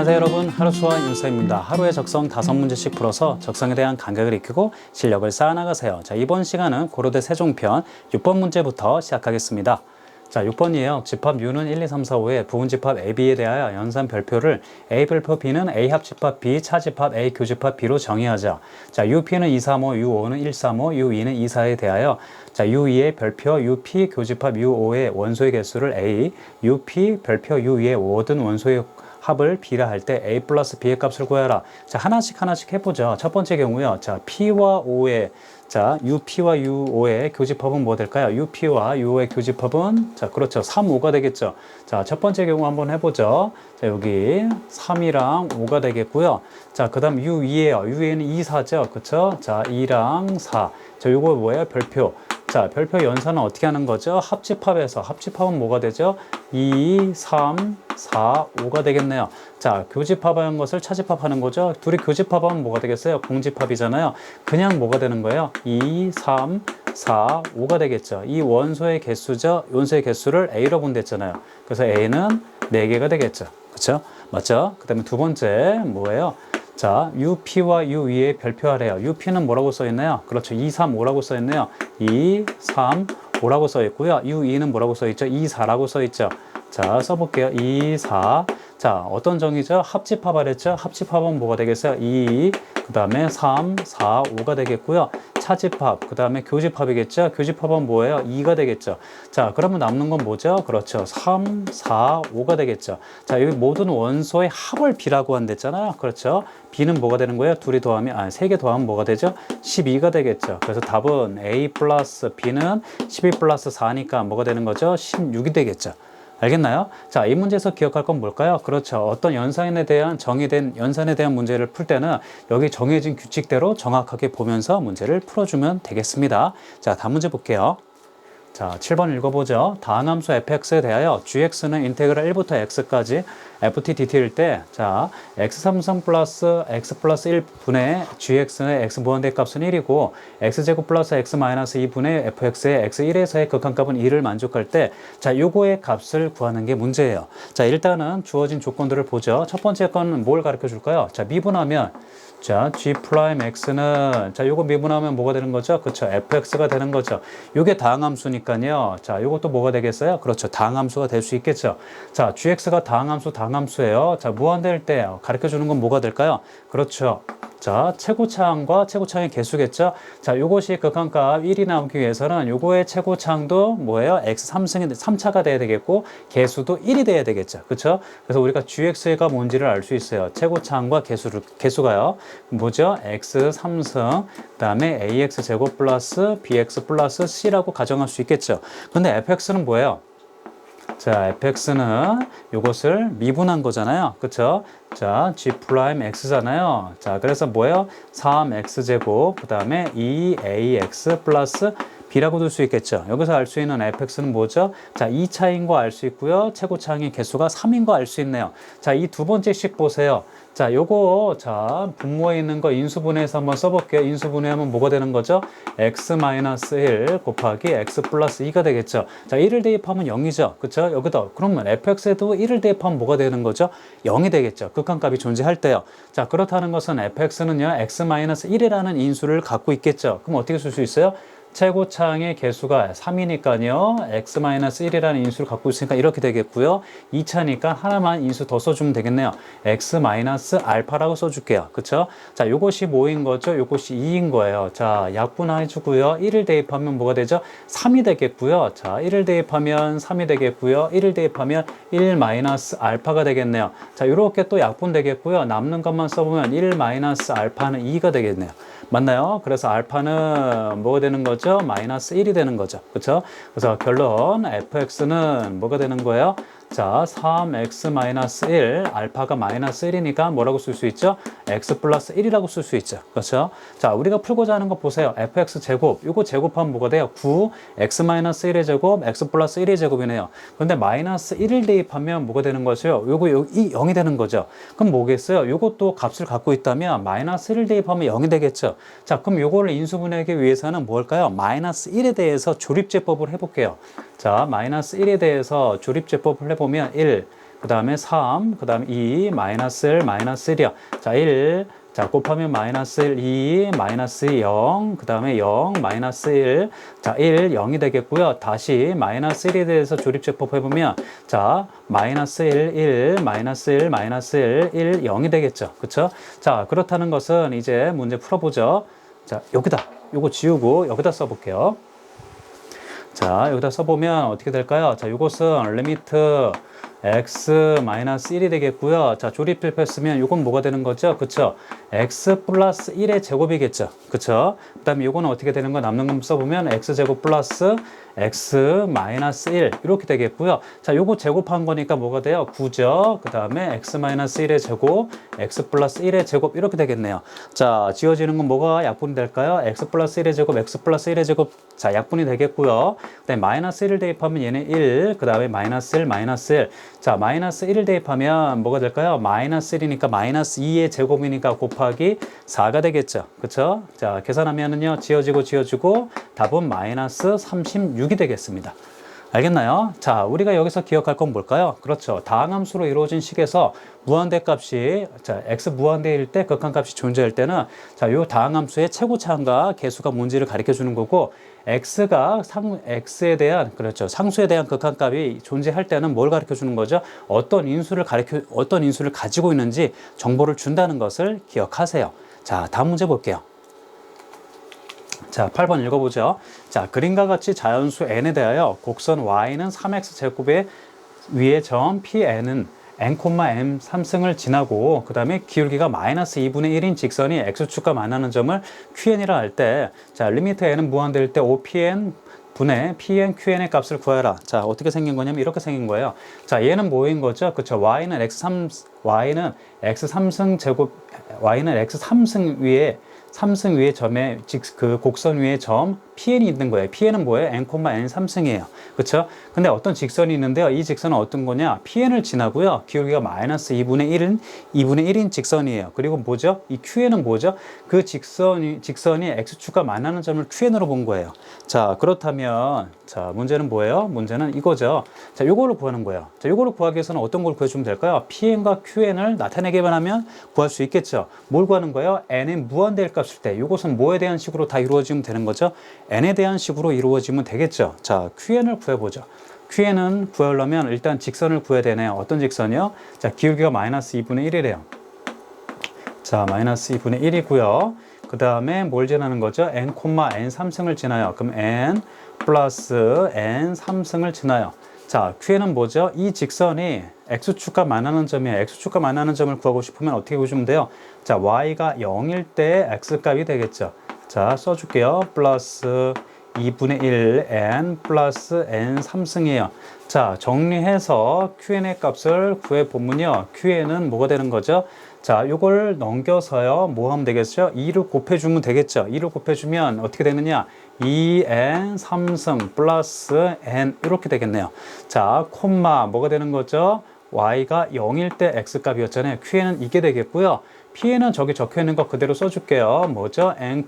안녕하세요 여러분, 하루수와 윤서입니다. 하루에 적성 5문제씩 풀어서 적성에 대한 감각을 익히고 실력을 쌓아나가세요. 자, 이번 시간은 고려대 세종편 6번 문제부터 시작하겠습니다. 자, 6번이에요. 집합 U는 1, 2, 3, 4, 5에 부분집합 AB에 대하여 연산 별표를 A 별표 B는 A 합집합 B, 차집합 A 교집합 B로 정의하자. 자, UP는 2, 3, 5, U5는 1, 3, 5, U2는 2, 4에 대하여 자, U2의 별표 UP 교집합 U5의 원소의 개수를 A, UP 별표 U2의 모든 원소의 합을 B라 할 때 A 플러스 B의 값을 구해라. 자, 하나씩 해보죠. 첫 번째 경우요. 자, P와 O의 자, UP와 U5의 교집합은 뭐 될까요? UP와 U5의 교집합은 자, 그렇죠. 3, 5가 되겠죠. 자, 첫 번째 경우 한번 해보죠. 자, 여기 3이랑 5가 되겠고요. 자, 그 다음 U2에요. U2는 2, 4죠. 그쵸? 자, 2랑 4. 자, 요거 뭐예요? 별표. 자, 별표 연산은 어떻게 하는 거죠? 합집합에서 합집합은 뭐가 되죠? 2, 3, 4, 5가 되겠네요. 자, 교집합하는 것을 차집합하는 거죠. 둘이 교집합하면 뭐가 되겠어요? 공집합이잖아요. 그냥 뭐가 되는 거예요? 2, 3, 4, 5가 되겠죠. 이 원소의 개수죠. 원소의 개수를 A로 분대했잖아요. 그래서 A는 4개가 되겠죠. 그렇죠? 맞죠? 그 다음에 두 번째 뭐예요? 자, UP와 U2의 별표하래요. UP는 뭐라고 써있나요? 그렇죠. 2, 3, 5라고 써있네요. 2, 3, 5라고 써있고요. U2는 뭐라고 써있죠? 2, 4라고 써있죠. 자, 써볼게요. 2, 4. 자, 어떤 정의죠? 합집합하랬죠? 합집합은 뭐가 되겠어요? 2, 그 다음에 3, 4, 5가 되겠고요. 차집합, 그 다음에 교집합이겠죠? 교집합은 뭐예요? 2가 되겠죠. 자, 그러면 남는 건 뭐죠? 그렇죠. 3, 4, 5가 되겠죠. 자, 여기 모든 원소의 합을 B라고 한댔잖아요. 그렇죠. B는 뭐가 되는 거예요? 둘이 더하면, 3개 더하면 뭐가 되죠? 12가 되겠죠. 그래서 답은 A 플러스 B는 12 플러스 4니까 뭐가 되는 거죠? 16이 되겠죠. 알겠나요? 자, 이 문제에서 기억할 건 뭘까요? 그렇죠. 어떤 연산에 대한 정의된 연산에 대한 문제를 풀 때는 여기 정해진 규칙대로 정확하게 보면서 문제를 풀어주면 되겠습니다. 자, 다음 문제 볼게요. 자, 7번 읽어보죠. 다항함수 fx에 대하여 gx는 인테그랄 1부터 x까지 ft dt일 때, 자, x3승 플러스 x 플러스 1분의 gx의 x 무한대 값은 1이고 x제곱 플러스 x 마이너스 2분의 fx의 x1에서의 극한값은 2를 만족할 때, 자, 요거의 값을 구하는 게 문제예요. 자, 일단은 주어진 조건들을 보죠. 첫 번째 거는 뭘 가르쳐 줄까요? 자, 미분하면 자, g 프라임 x는 자, 요거 미분하면 뭐가 되는 거죠? 그렇죠. fx가 되는 거죠. 요게 다항함수니까요. 자, 요것도 뭐가 되겠어요? 그렇죠. 다항함수가 될 수 있겠죠. 자, gx가 다항함수예요. 자, 무한대일 때 가르쳐 주는 건 뭐가 될까요? 그렇죠. 자, 최고차항과 최고차항의 개수겠죠? 자, 요것이 극한값 1이 나오기 위해서는 요거의 최고차항도 뭐예요? x3승이 3차가 돼야 되겠고, 개수도 1이 돼야 되겠죠. 그쵸? 그래서 우리가 gx가 뭔지를 알 수 있어요. 최고차항과 개수가요. 뭐죠? x3승, 그 다음에 ax제곱 플러스 bx 플러스 c라고 가정할 수 있겠죠. 근데 fx는 뭐예요? 자, fx는 요것을 미분한 거잖아요. 그쵸? 자, g 프라임 x잖아요. 자, 그래서 뭐예요? 3x제곱, 그 다음에 2ax 플러스 b라고 둘 수 있겠죠. 여기서 알 수 있는 fx는 뭐죠? 자, 2차인 거 알 수 있고요. 최고차항의 개수가 3인 거 알 수 있네요. 자, 이 두 번째씩 보세요. 자, 요거, 자, 분모에 있는 거 인수분해해서 한번 써볼게요. 인수분해하면 뭐가 되는 거죠? x-1 곱하기 x 플러스 2가 되겠죠. 자, 1을 대입하면 0이죠. 그쵸? 여기다. 그러면 fx에도 1을 대입하면 뭐가 되는 거죠? 0이 되겠죠. 극한값이 존재할 때요. 자, 그렇다는 것은 fx는요, x-1이라는 인수를 갖고 있겠죠. 그럼 어떻게 쓸 수 있어요? 최고차항의 개수가 3이니까요. x-1이라는 인수를 갖고 있으니까 이렇게 되겠고요. 2차니까 하나만 인수 더 써주면 되겠네요. x-알파라고 써줄게요. 그쵸? 자, 요것이 뭐인 거죠? 요것이 2인 거예요. 자, 약분해주고요. 1을 대입하면 뭐가 되죠? 3이 되겠고요. 자, 1을 대입하면 3이 되겠고요. 1을 대입하면 1-알파가 되겠네요. 자, 요렇게 또 약분되겠고요. 남는 것만 써보면 1-알파는 2가 되겠네요. 맞나요? 그래서 알파는 뭐가 되는 거죠? 마이너스 1이 되는 거죠. 그렇죠? 그래서 결론 fx는 뭐가 되는 거예요? 자, 3x-1, 알파가 마이너스 1이니까 뭐라고 쓸 수 있죠? x 플러스 1이라고 쓸 수 있죠. 그렇죠? 자, 우리가 풀고자 하는 거 보세요. fx 제곱, 이거 제곱하면 뭐가 돼요? 9, x-1의 제곱, x 플러스 1의 제곱이네요. 근데 마이너스 1을 대입하면 뭐가 되는 거죠? 이 0이 되는 거죠. 그럼 뭐겠어요? 요것도 값을 갖고 있다면 마이너스 1을 대입하면 0이 되겠죠. 자, 그럼 요거를 인수분해하기 위해서는 뭘까요? 마이너스 1에 대해서 조립제법을 해볼게요. 자, 마이너스 1에 대해서 조립제법을 해보면 1, 그 다음에 3, 그 다음에 2, 마이너스 1, 마이너스 1이요. 자, 1. 자, 곱하면 마이너스 1, 2, 마이너스 0, 그 다음에 0, 마이너스 1. 자, 1, 0이 되겠고요. 다시 마이너스 1에 대해서 조립제법 해보면, 자, 마이너스 1, 1, 마이너스 1, 마이너스 1, 1, 0이 되겠죠. 그쵸? 자, 그렇다는 것은 이제 문제 풀어보죠. 자, 여기다, 요거 지우고 여기다 써볼게요. 자, 여기다 써보면 어떻게 될까요? 자, 이것은 리미트 x-1이 되겠고요. 자, 조립필 쓰면 이건 뭐가 되는 거죠? 그쵸? x 플러스 1의 제곱이겠죠. 그쵸? 그 다음에 이거는 어떻게 되는 거 남는 거 써보면 x제곱 플러스 x 마이너스 1 이렇게 되겠고요. 자, 요거 제곱한 거니까 뭐가 돼요? 9죠. 그 다음에 x 마이너스 1의 제곱, x 플러스 1의 제곱 이렇게 되겠네요. 자, 지워지는 건 뭐가 약분이 될까요? x 플러스 1의 제곱, x 플러스 1의 제곱. 자, 약분이 되겠고요. 그 다음에 마이너스 1을 대입하면 얘는 1, 그 다음에 마이너스 1, 마이너스 1. 자, 마이너스 1을 대입하면 뭐가 될까요? 마이너스 1이니까 마이너스 2의 제곱이니까 곱하기 4가 되겠죠. 그쵸? 자, 계산하면은요, 지워지고 답은 마이너스 36이 되겠습니다. 알겠나요? 자, 우리가 여기서 기억할 건 뭘까요? 그렇죠. 다항함수로 이루어진 식에서 무한대 값이, 자, x 무한대일 때 극한값이 존재할 때는, 자, 요 다항함수의 최고차항과 계수가 뭔지를 가르쳐 주는 거고, x가 x에 대한, 그렇죠. 상수에 대한 극한값이 존재할 때는 뭘 가르쳐 주는 거죠? 어떤 인수를 가지고 있는지 정보를 준다는 것을 기억하세요. 자, 다음 문제 볼게요. 자, 8번 읽어보죠. 자, 그림과 같이 자연수 n에 대하여 곡선 y는 3x제곱의 위의 점 pn은 n, m 3승을 지나고 그 다음에 기울기가 마이너스 2분의 1인 직선이 x축과 만나는 점을 qn이라 할 때, 자, 리미트 n은 무한대일 때 5pn 분의 pn, qn의 값을 구해라. 자, 어떻게 생긴 거냐면 이렇게 생긴 거예요. 자, 얘는 뭐인 거죠? 그쵸? y는 x3승 제곱, y는 x3승 위에 3승 위의 점에 그 곡선 위에 점 PN이 있는 거예요. PN은 뭐예요? n, n 3승이에요. 그렇죠? 근데 어떤 직선이 있는데요. 이 직선은 어떤 거냐? PN을 지나고요. 기울기가 마이너스 2분의 1인 직선이에요. 그리고 뭐죠? 이 QN은 뭐죠? 그 직선이 X축과 만나는 점을 QN으로 본 거예요. 자, 그렇다면 자, 문제는 뭐예요? 문제는 이거죠. 자, 요거를 구하는 거예요. 자, 요거를 구하기 위해서는 어떤 걸 구해주면 될까요? PN과 QN을 나타내기만 하면 구할 수 있겠죠. 뭘 구하는 거예요? n의 무한대일 값일 때 이것은 뭐에 대한 식으로 다 이루어지면 되는 거죠? n에 대한 식으로 이루어지면 되겠죠. 자, QN을 구해보죠. QN은 구하려면 일단 직선을 구해야 되네요. 어떤 직선이요? 자, 기울기가 마이너스 2분의 1이래요. 자, 마이너스 2분의 1이고요. 그 다음에 뭘 지나는 거죠? n, n 3승을 지나요. 그럼 n 플러스 n 3승을 지나요. 자, QN은 뭐죠? 이 직선이 X축과 만나는 점이에요. X축과 만나는 점을 구하고 싶으면 어떻게 구해주면 돼요? 자, Y가 0일 때 X값이 되겠죠. 자, 써줄게요. 플러스 2분의 1 n 플러스 n 3승이에요. 자, 정리해서 QN의 값을 구해보면요. QN은 뭐가 되는 거죠? 자, 요걸 넘겨서요. 뭐 하면 되겠죠? 2를 곱해주면 되겠죠? 2를 곱해주면 어떻게 되느냐? 2n 3승 플러스 n 이렇게 되겠네요. 자, 콤마 뭐가 되는 거죠? y가 0일 때 x값이었잖아요. qn은 이게 되겠고요. pn은 저기 적혀있는 거 그대로 써줄게요. 뭐죠? n,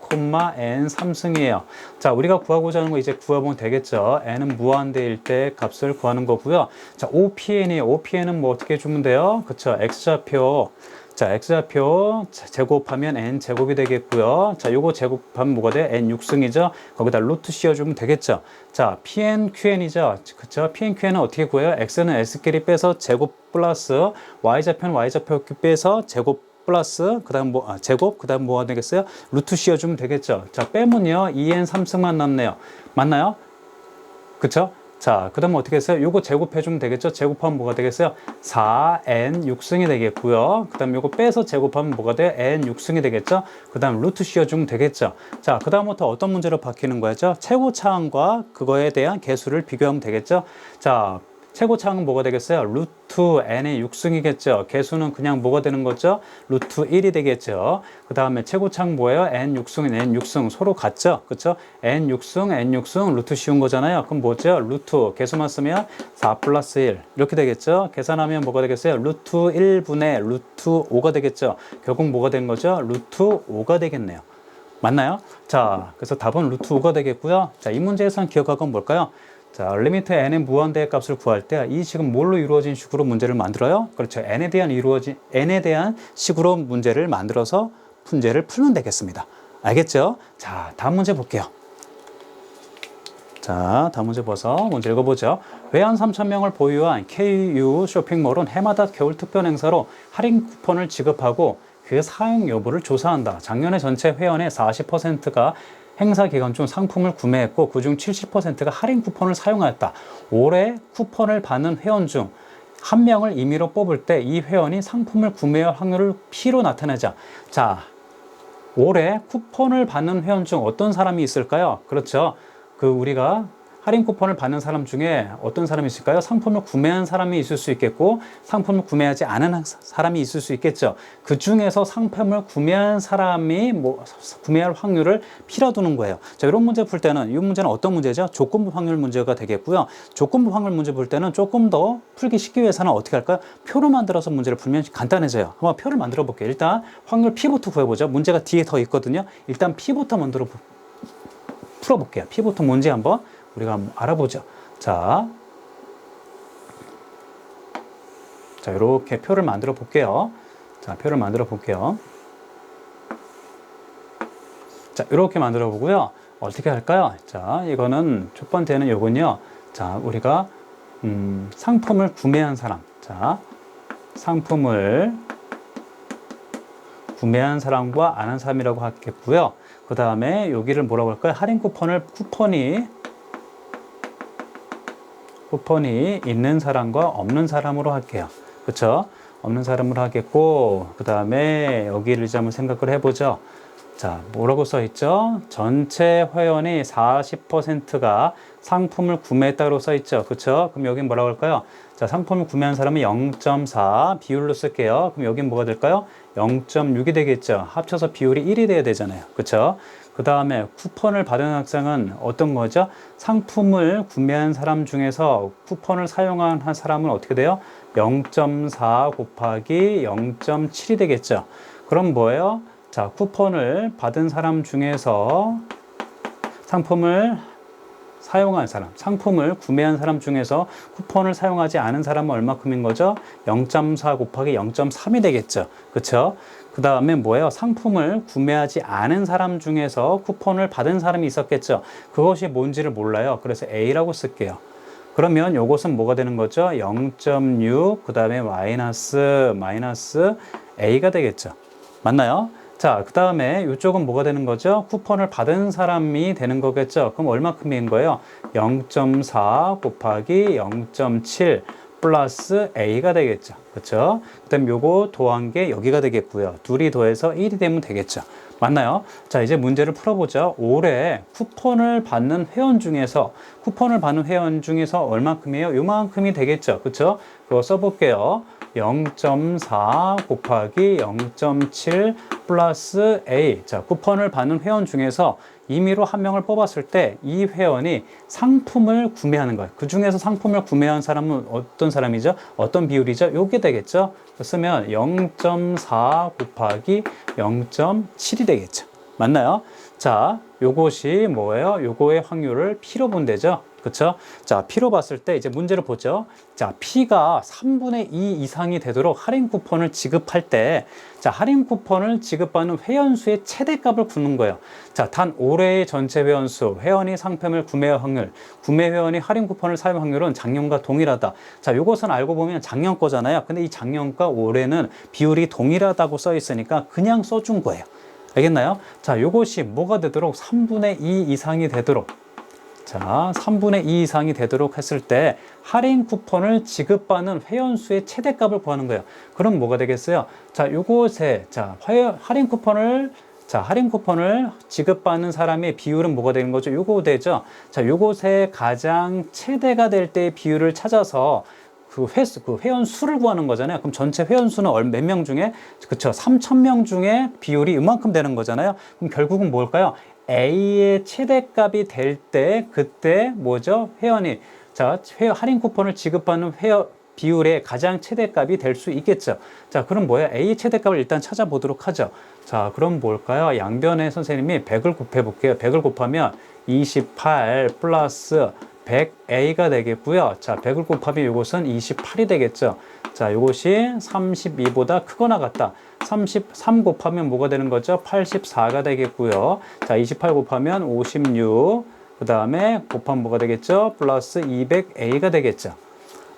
n 3승이에요. 자, 우리가 구하고자 하는 거 이제 구해보면 되겠죠. n은 무한대일 때 값을 구하는 거고요. 자, OPN은 뭐 어떻게 해주면 돼요? 그쵸? x좌표. 자, x좌표 제곱하면 n 제곱이 되겠고요. 자, 요거 제곱하면 뭐가 돼? n 6승이죠. 거기다 루트 씌워주면 되겠죠. 자, pn, qn이죠. 그쵸? pn, qn은 어떻게 구해요? x는 s끼리 빼서 제곱 플러스 y좌표는 y좌표 빼서 제곱 플러스 그다음 제곱 그다음 뭐가 되겠어요? 루트 씌워주면 되겠죠. 자, 빼면요 2n 3승만 남네요. 맞나요? 그쵸? 자, 그 다음에 어떻게 했어요? 요거 제곱해주면 되겠죠? 제곱하면 뭐가 되겠어요? 4n 6승이 되겠고요. 그 다음 요거 빼서 제곱하면 뭐가 돼요? n 6승이 되겠죠? 그 다음 루트 씌워주면 되겠죠? 자, 그 다음부터 어떤 문제로 바뀌는 거죠? 최고차항과 그거에 대한 개수를 비교하면 되겠죠? 자, 최고차항은 뭐가 되겠어요? 루트 n의 6승이겠죠. 개수는 그냥 뭐가 되는 거죠? 루트 1이 되겠죠. 그 다음에 최고차항 뭐예요? n 6승, n 6승 서로 같죠? 그쵸? n 6승, n 6승 루트 씌운 거잖아요. 그럼 뭐죠? 루트 개수만 쓰면 4 플러스 1 이렇게 되겠죠. 계산하면 뭐가 되겠어요? 루트 1분의 루트 5가 되겠죠. 결국 뭐가 된 거죠? 루트 5가 되겠네요. 맞나요? 자, 그래서 답은 루트 5가 되겠고요. 자, 이 문제에서는 기억할 건 뭘까요? 자, 리미트 n의 무한대의 값을 구할 때 이 식은 뭘로 이루어진 식으로 문제를 만들어요? 그렇죠. n에 대한 식으로 문제를 만들어서 문제를 풀면 되겠습니다. 알겠죠? 자, 다음 문제 볼게요. 자, 다음 문제 봐서 문제 읽어보죠. 회원 3,000명을 보유한 KU 쇼핑몰은 해마다 겨울 특별 행사로 할인 쿠폰을 지급하고 그 사용 여부를 조사한다. 작년에 전체 회원의 40%가 행사 기간 중 상품을 구매했고 그중 70%가 할인 쿠폰을 사용하였다. 올해 쿠폰을 받는 회원 중 한 명을 임의로 뽑을 때 이 회원이 상품을 구매할 확률을 P로 나타내자. 자, 올해 쿠폰을 받는 회원 중 어떤 사람이 있을까요? 그렇죠. 우리가 할인 쿠폰을 받는 사람 중에 어떤 사람이 있을까요? 상품을 구매한 사람이 있을 수 있겠고 상품을 구매하지 않은 사람이 있을 수 있겠죠. 그 중에서 상품을 구매한 사람이 구매할 확률을 P라 두는 거예요. 자, 이런 문제 풀 때는 이 문제는 어떤 문제죠? 조건부 확률 문제가 되겠고요. 조건부 확률 문제 풀 때는 조금 더 풀기 쉽기 위해서는 어떻게 할까요? 표로 만들어서 문제를 풀면 간단해져요. 한번 표를 만들어 볼게요. 일단 확률 P부터 구해보죠. 문제가 뒤에 더 있거든요. 일단 P부터 만들어 풀어볼게요. P부터 뭔지 한번 우리가 한번 알아보죠. 자, 이렇게 표를 만들어 볼게요. 자, 표를 만들어 볼게요. 자, 이렇게 만들어 보고요. 어떻게 할까요? 자, 이거는 첫 번째는 요건요. 자, 우리가 상품을 구매한 사람. 자, 상품을 구매한 사람과 안 한 사람이라고 하겠고요. 그 다음에 여기를 뭐라고 할까요? 할인 쿠폰이 있는 사람과 없는 사람으로 할게요. 그렇죠? 없는 사람으로 하겠고, 그 다음에 여기를 이제 한번 생각을 해보죠. 자, 뭐라고 써 있죠? 전체 회원이 40%가 상품을 구매했다고 써 있죠. 그렇죠? 그럼 여기 뭐라고 할까요? 자, 상품을 구매한 사람은 0.4 비율로 쓸게요. 그럼 여긴 뭐가 될까요? 0.6이 되겠죠. 합쳐서 비율이 1이 돼야 되잖아요. 그렇죠? 그 다음에 쿠폰을 받은 학생은 어떤 거죠? 상품을 구매한 사람 중에서 쿠폰을 사용한 사람은 어떻게 돼요? 0.4 곱하기 0.7이 되겠죠. 그럼 뭐예요? 자, 쿠폰을 받은 사람 중에서 상품을 사용한 사람, 상품을 구매한 사람 중에서 쿠폰을 사용하지 않은 사람은 얼마큼인 거죠? 0.4 곱하기 0.3이 되겠죠. 그렇죠? 그 다음에 뭐예요? 상품을 구매하지 않은 사람 중에서 쿠폰을 받은 사람이 있었겠죠. 그것이 뭔지를 몰라요. 그래서 A라고 쓸게요. 그러면 이것은 뭐가 되는 거죠? 0.6, 그 다음에 마이너스 A가 되겠죠. 맞나요? 자, 그 다음에 이쪽은 뭐가 되는 거죠? 쿠폰을 받은 사람이 되는 거겠죠. 그럼 얼마큼인 거예요? 0.4 곱하기 0.7 플러스 A가 되겠죠. 그렇죠? 그 다음 요거 더한 게 여기가 되겠고요. 둘이 더해서 1이 되면 되겠죠. 맞나요? 자, 이제 문제를 풀어보죠. 올해 쿠폰을 받는 회원 중에서 얼마큼이에요? 요만큼이 되겠죠. 그렇죠? 그거 써볼게요. 0.4 곱하기 0.7 플러스 A. 자, 쿠폰을 받는 회원 중에서 임의로 한 명을 뽑았을 때 이 회원이 상품을 구매하는 거예요. 그 중에서 상품을 구매한 사람은 어떤 사람이죠? 어떤 비율이죠? 요게 되겠죠? 쓰면 0.4 곱하기 0.7이 되겠죠. 맞나요? 자, 요것이 뭐예요? 요거의 확률을 P로 본대죠. 그쵸? 자, P로 봤을 때 이제 문제를 보죠. 자, P가 3분의 2 이상이 되도록 할인 쿠폰을 지급할 때, 자, 할인 쿠폰을 지급받는 회원수의 최대값을 구는 거예요. 자, 단 올해의 전체 회원수, 회원이 상품을 구매할 확률, 구매 회원이 할인 쿠폰을 사용 확률은 작년과 동일하다. 자, 요것은 알고 보면 작년 거잖아요. 근데 이 작년과 올해는 비율이 동일하다고 써 있으니까 그냥 써준 거예요. 알겠나요? 자, 요것이 뭐가 되도록 3분의 2 이상이 되도록, 자, 3분의 2 이상이 되도록 했을 때 할인 쿠폰을 지급받는 회원수의 최대값을 구하는 거예요. 그럼 뭐가 되겠어요? 자, 요것에, 자, 할인 쿠폰을 지급받는 사람의 비율은 뭐가 되는 거죠? 요거 되죠? 자, 요것의 가장 최대가 될 때의 비율을 찾아서 그 회원 수를 구하는 거잖아요. 그럼 전체 회원 수는 몇 명 중에, 그쵸, 3,000명 중에 비율이 이만큼 되는 거잖아요. 그럼 결국은 뭘까요? A의 최대값이 될 때, 그때 뭐죠? 회원이, 자, 할인 쿠폰을 지급받는 비율의 가장 최대값이 될 수 있겠죠. 자, 그럼 뭐야? A의 최대값을 일단 찾아보도록 하죠. 자, 그럼 뭘까요? 양변에 선생님이 100을 곱해 볼게요. 100을 곱하면 28 플러스 100A가 되겠고요. 자, 100을 곱하면 이것은 28이 되겠죠. 자, 이것이 32보다 크거나 같다. 33 곱하면 뭐가 되는 거죠? 84가 되겠고요. 자, 28 곱하면 56. 그 다음에 곱하면 뭐가 되겠죠? 플러스 200A가 되겠죠.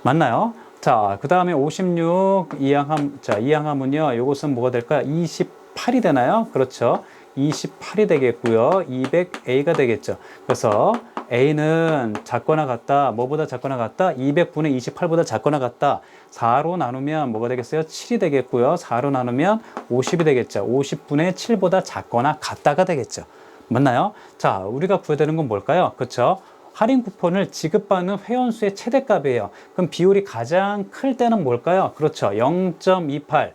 맞나요? 자, 그 다음에 56 이항함, 자, 이항함은요, 이것은 뭐가 될까요? 28이 되나요? 그렇죠. 28이 되겠고요. 200A가 되겠죠. 그래서 A는 작거나 같다. 뭐보다 작거나 같다? 200분의 28보다 작거나 같다. 4로 나누면 뭐가 되겠어요? 7이 되겠고요. 4로 나누면 50이 되겠죠. 50분의 7보다 작거나 같다가 되겠죠. 맞나요? 자, 우리가 구해야 되는 건 뭘까요? 그렇죠? 할인 쿠폰을 지급받는 회원수의 최대값이에요. 그럼 비율이 가장 클 때는 뭘까요? 그렇죠. 0.28.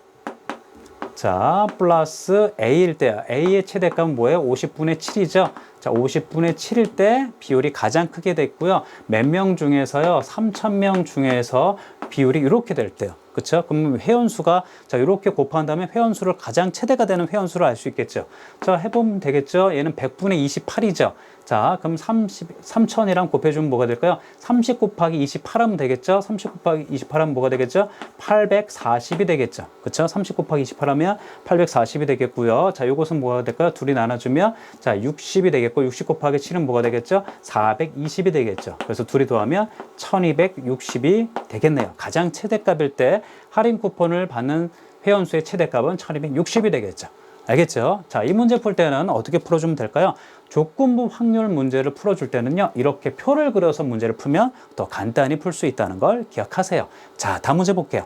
자, 플러스 A일 때요. A의 최대값은 뭐예요? 50분의 7이죠. 자, 50분의 7일 때 비율이 가장 크게 됐고요. 몇 명 중에서요? 3,000명 중에서 비율이 이렇게 될 때요. 그렇죠? 그럼 회원수가 자, 이렇게 곱한다면 회원수를 가장 최대가 되는 회원수를 알 수 있겠죠. 자, 해보면 되겠죠. 얘는 100분의 28이죠. 자, 그럼 3,000이랑 곱해주면 뭐가 될까요? 30 곱하기 28 하면 되겠죠? 30 곱하기 28 하면 뭐가 되겠죠? 840이 되겠죠. 그쵸? 30 곱하기 28 하면 840이 되겠고요. 자, 요것은 뭐가 될까요? 둘이 나눠주면 자, 60이 되겠고, 60 곱하기 7은 뭐가 되겠죠? 420이 되겠죠. 그래서 둘이 더하면 1260이 되겠네요. 가장 최대값일 때 할인 쿠폰을 받는 회원수의 최대값은 1260이 되겠죠. 알겠죠? 자, 이 문제 풀 때는 어떻게 풀어주면 될까요? 조건부 확률 문제를 풀어줄 때는요, 이렇게 표를 그려서 문제를 풀면 더 간단히 풀 수 있다는 걸 기억하세요. 자, 다음 문제 볼게요.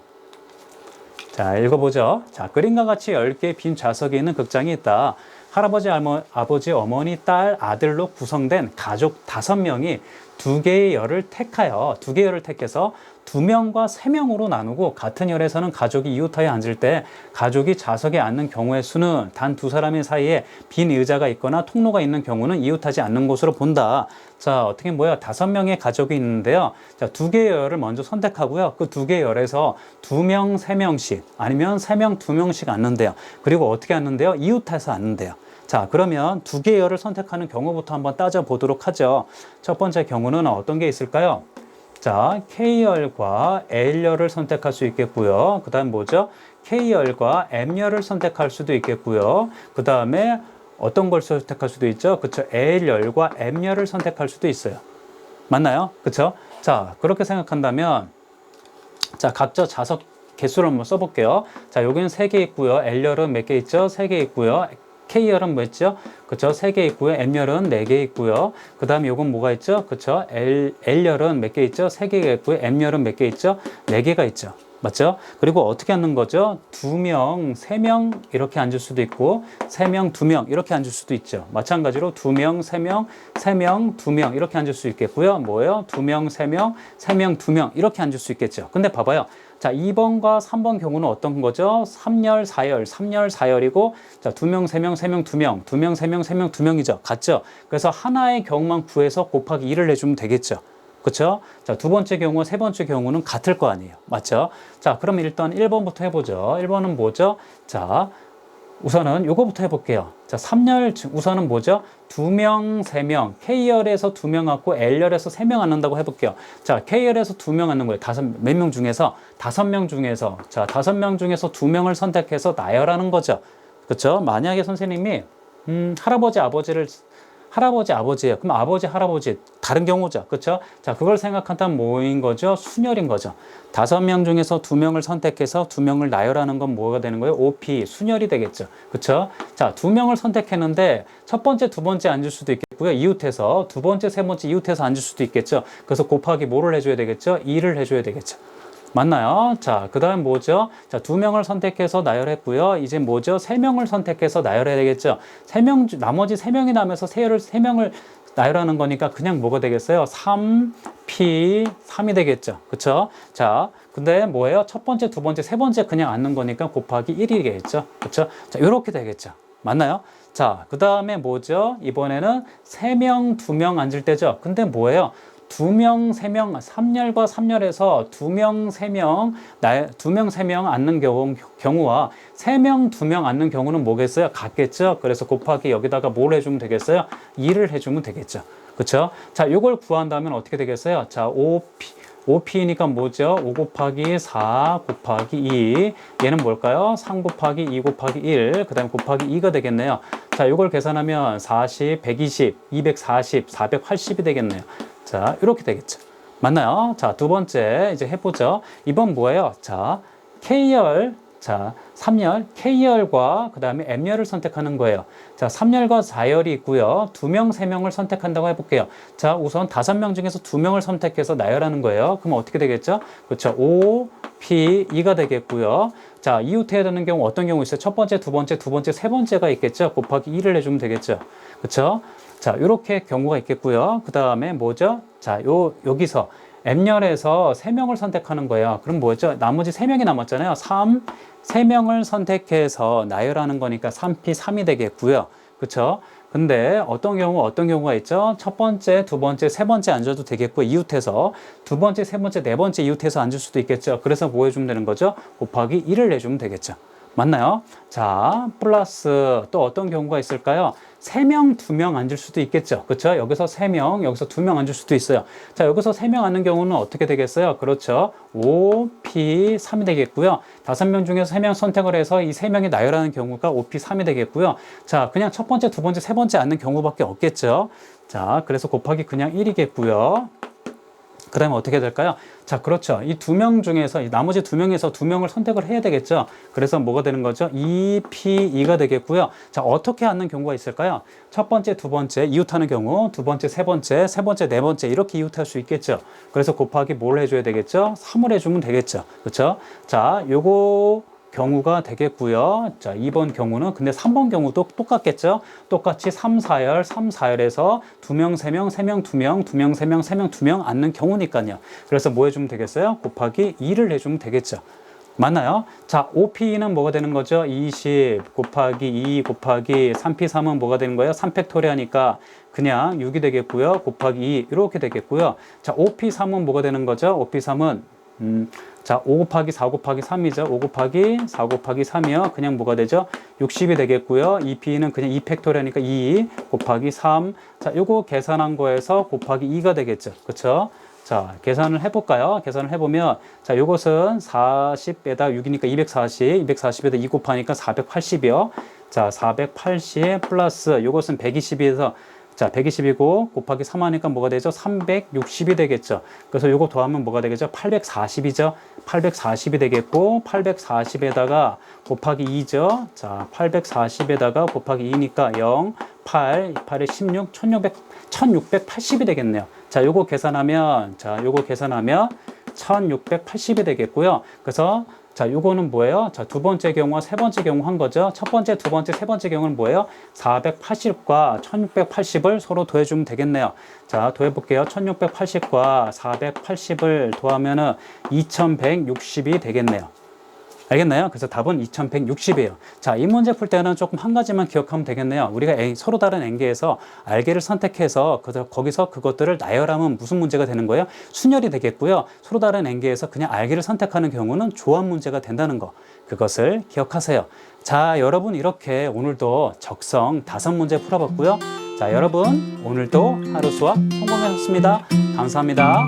자, 읽어보죠. 자, 그림과 같이 10개의 빈 좌석이 있는 극장이 있다. 할아버지, 아버지, 어머니, 딸, 아들로 구성된 가족 5명이 2개의 열을 택하여 2개의 열을 택해서 2명과 3명으로 나누고 같은 열에서는 가족이 이웃하여 앉을 때 가족이 좌석에 앉는 경우의 수는 단 2사람의 사이에 빈 의자가 있거나 통로가 있는 경우는 이웃하지 않는 곳으로 본다. 자, 어떻게 뭐야? 5명의 가족이 있는데요. 자, 2개의 열을 먼저 선택하고요. 그 2개의 열에서 2명, 3명씩 아니면 3명, 2명씩 앉는데요. 그리고 어떻게 앉는데요? 이웃해서 앉는데요. 자, 그러면 2개의 열을 선택하는 경우부터 한번 따져보도록 하죠. 첫 번째 경우는 어떤 게 있을까요? 자, K열과 L열을 선택할 수 있겠고요. 그 다음 뭐죠? K열과 M열을 선택할 수도 있겠고요. 그 다음에 어떤 걸 선택할 수도 있죠? 그쵸? L열과 M열을 선택할 수도 있어요. 맞나요? 그쵸? 자, 그렇게 생각한다면 자, 각자 좌석 개수를 한번 써볼게요. 자, 여기는 3개 있고요. L열은 몇 개 있죠? 3개 있고요. K열은 뭐 있죠? 그쵸? 3개 있고요. M열은 4개 있고요. 그 다음에 요건 뭐가 있죠? 그쵸? L열은 몇 개 있죠? 3개가 있고요. M열은 몇 개 있죠? 4개가 있죠. 맞죠? 그리고 어떻게 앉는 거죠? 2명, 3명 이렇게 앉을 수도 있고 3명, 2명 이렇게 앉을 수도 있죠. 마찬가지로 2명, 3명, 3명, 2명 이렇게 앉을 수 있겠고요. 뭐예요? 2명, 3명, 3명, 2명 이렇게 앉을 수 있겠죠. 근데 봐봐요. 자, 2번과 3번 경우는 어떤 거죠? 3열, 4열, 3열, 4열이고 자, 2명, 3명, 3명, 2명, 2명, 3명, 3명, 2명이죠. 같죠? 그래서 하나의 경우만 구해서 곱하기 2를 해주면 되겠죠. 그렇죠? 자, 두 번째 경우, 세 번째 경우는 같을 거 아니에요. 맞죠? 자, 그럼 일단 1번부터 해보죠. 1번은 뭐죠? 자, 우선은 요거부터 해볼게요. 자, 3열 우선은 뭐죠? 2명, 3명. K열에서 2명 앉고 L열에서 3명 앉는다고 해볼게요. 자, K열에서 2명 앉는 거예요. 몇 명 중에서? 5명 중에서. 자, 5명 중에서 2명을 선택해서 나열하는 거죠. 그렇죠? 만약에 선생님이 할아버지, 아버지예요. 그럼 아버지, 할아버지 다른 경우죠. 그렇죠? 자, 그걸 생각한다면 뭐인 거죠? 순열인 거죠. 5명 중에서 2명을 선택해서 2명을 나열하는 건 뭐가 되는 거예요? OP, 순열이 되겠죠. 그렇죠? 자, 2명을 선택했는데 첫 번째, 두 번째 앉을 수도 있겠고요. 이웃해서 두 번째, 세 번째 이웃해서 앉을 수도 있겠죠. 그래서 곱하기 뭐를 해줘야 되겠죠? 2를 해줘야 되겠죠. 맞나요? 자, 그 다음 뭐죠? 자, 2명을 선택해서 나열했고요. 이제 뭐죠? 3명을 선택해서 나열해야 되겠죠. 나머지 3명이 남아서 3명을 나열하는 거니까 그냥 뭐가 되겠어요? 3P, 3이 되겠죠. 그쵸? 자, 근데 뭐예요? 첫 번째, 두 번째, 세 번째 그냥 앉는 거니까 곱하기 1이겠죠. 그쵸? 자, 요렇게 되겠죠. 맞나요? 자, 그 다음에 뭐죠? 이번에는 3명, 2명 앉을 때죠. 근데 뭐예요? 2명, 3명, 3열과 3열에서 2명, 3명, 2명, 3명 앉는 경우와 3명, 2명 앉는 경우는 뭐겠어요? 같겠죠? 그래서 곱하기 여기다가 뭘 해주면 되겠어요? 2를 해주면 되겠죠. 그쵸? 자, 요걸 구한다면 어떻게 되겠어요? 자, 5P니까 뭐죠? 5 곱하기 4 곱하기 2. 얘는 뭘까요? 3 곱하기 2 곱하기 1. 그 다음에 곱하기 2가 되겠네요. 자, 요걸 계산하면 40, 120, 240, 480이 되겠네요. 자, 이렇게 되겠죠. 맞나요? 자, 두 번째 이제 해보죠. 이번 뭐예요? 자, K열, 자, 3열, K열과 그 다음에 M열을 선택하는 거예요. 자, 3열과 4열이 있고요. 2명, 3명을 선택한다고 해볼게요. 자, 우선 5명 중에서 2명을 선택해서 나열하는 거예요. 그럼 어떻게 되겠죠? 그렇죠. 5, P, 2가 되겠고요. 자, 이웃해야 되는 경우 어떤 경우 있어요? 첫 번째, 두 번째, 두 번째, 세 번째가 있겠죠? 곱하기 2를 해주면 되겠죠? 그렇죠? 자, 이렇게 경우가 있겠고요. 그 다음에 뭐죠? 자, 여기서 M열에서 3명을 선택하는 거예요. 그럼 뭐죠? 나머지 3명이 남았잖아요. 3명을 선택해서 나열하는 거니까 3P, 3이 되겠고요. 그쵸? 근데 어떤 경우가 있죠? 첫 번째, 두 번째, 세 번째 앉아도 되겠고, 이웃해서 두 번째, 세 번째, 네 번째 이웃해서 앉을 수도 있겠죠. 그래서 뭐 해주면 되는 거죠? 곱하기 1을 내주면 되겠죠. 맞나요? 자, 플러스 또 어떤 경우가 있을까요? 3명, 2명 앉을 수도 있겠죠. 그렇죠? 여기서 3명, 여기서 2명 앉을 수도 있어요. 자, 여기서 3명 앉는 경우는 어떻게 되겠어요? 그렇죠. 5P, 3이 되겠고요. 5명 중에서 3명 선택을 해서 이 3명이 나열하는 경우가 5P, 3이 되겠고요. 자, 그냥 첫 번째, 두 번째, 세 번째 앉는 경우밖에 없겠죠. 자, 그래서 곱하기 그냥 1이겠고요. 그 다음에 어떻게 될까요? 자, 그렇죠. 이 2명 중에서, 이 나머지 2명에서 2명을 선택을 해야 되겠죠. 그래서 뭐가 되는 거죠? 2P2가 되겠고요. 자, 어떻게 앉는 경우가 있을까요? 첫 번째, 두 번째, 이웃하는 경우, 두 번째, 세 번째, 세 번째, 네 번째, 이렇게 이웃할 수 있겠죠. 그래서 곱하기 뭘 해줘야 되겠죠? 3을 해주면 되겠죠. 그렇죠? 자, 요거, 경우가 되겠고요. 자, 2번 경우는 근데 3번 경우도 똑같겠죠? 똑같이 3, 4열, 3, 4열에서 2명, 3명, 3명, 2명, 2명, 3명, 3명, 2명 앉는 경우니까요. 그래서 뭐 해주면 되겠어요? 곱하기 2를 해주면 되겠죠. 맞나요? 자, 5P는 뭐가 되는 거죠? 20 곱하기 2 곱하기 3P3은 뭐가 되는 거예요? 3팩토리 하니까 그냥 6이 되겠고요. 곱하기 2 이렇게 되겠고요. 자, 5P3은 뭐가 되는 거죠? 5P3은 자, 5 곱하기 4 곱하기 3이죠. 5 곱하기 4 곱하기 3이요. 그냥 뭐가 되죠? 60이 되겠고요. 2P는 그냥 2팩토리하니까 2 곱하기 3. 자, 요거 계산한 거에서 곱하기 2가 되겠죠. 그쵸? 자, 계산을 해볼까요? 계산을 해보면, 자, 요것은 40에다 6이니까 240, 240에다 2 곱하니까 480이요. 자, 480 플러스 요것은 120에서 자, 120이고 곱하기 3 하니까 뭐가 되죠? 360이 되겠죠. 그래서 요거 더하면 뭐가 되겠죠? 840이죠. 840이 되겠고 840에다가 곱하기 2죠. 자, 840에다가 곱하기 2니까 0, 8, 8에 16, 1680이 되겠네요. 자, 요거 계산하면 1680이 되겠고요. 그래서 자, 요거는 뭐예요? 자, 두 번째 경우와 세 번째 경우 한 거죠. 첫 번째, 두 번째, 세 번째 경우는 뭐예요? 480과 1680을 서로 더해주면 되겠네요. 자, 더해볼게요. 1680과 480을 더하면은 2160이 되겠네요. 알겠나요? 그래서 답은 2160이에요. 자, 이 문제 풀 때는 조금 한 가지만 기억하면 되겠네요. 우리가 서로 다른 N개에서 R개를 선택해서 거기서 그것들을 나열하면 무슨 문제가 되는 거예요? 순열이 되겠고요. 서로 다른 N개에서 그냥 R개를 선택하는 경우는 조합 문제가 된다는 거. 그것을 기억하세요. 자, 여러분 이렇게 오늘도 적성 5문제 풀어봤고요. 자, 여러분 오늘도 하루 수학 성공하셨습니다. 감사합니다.